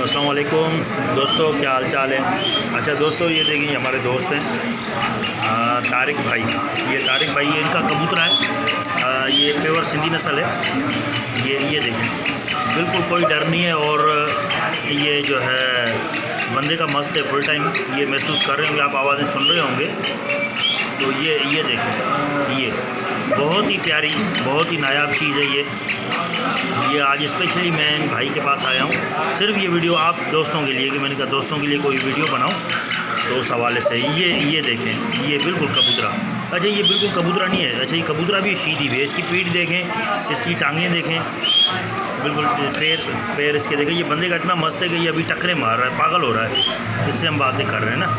अस्सलाम वालेकुम दोस्तों, क्या हाल चाल है। अच्छा दोस्तों, ये देखिए हमारे दोस्त हैं तारिक भाई। ये तारिक भाई, ये इनका कबूतरा है। ये प्योर सिंधी नस्ल है। ये देखें, बिल्कुल कोई डर नहीं है। और ये जो है बंदे का मस्त है, फुल टाइम ये महसूस कर रहे होंगे, आप आवाज़ें सुन रहे होंगे। तो ये देखें, ये बहुत ही प्यारी, बहुत ही नायाब चीज़ है। ये आज स्पेशली मैं इन भाई के पास आया हूँ, सिर्फ ये वीडियो आप दोस्तों के लिए, कि मैंने कहा दोस्तों के लिए कोई वीडियो बनाऊँ, तो उस हवाले से ये देखें, ये बिल्कुल कबूतरा। अच्छा, ये बिल्कुल कबूतरा नहीं है। अच्छा, ये कबूतरा भी सीधी है। इसकी पीठ देखें, इसकी टांगें देखें, बिल्कुल पैर इसके देखें। ये बंदे का इतना मस्त है कि ये अभी टकरे मार रहा है, पागल हो रहा है। इससे हम बातें कर रहे हैं ना।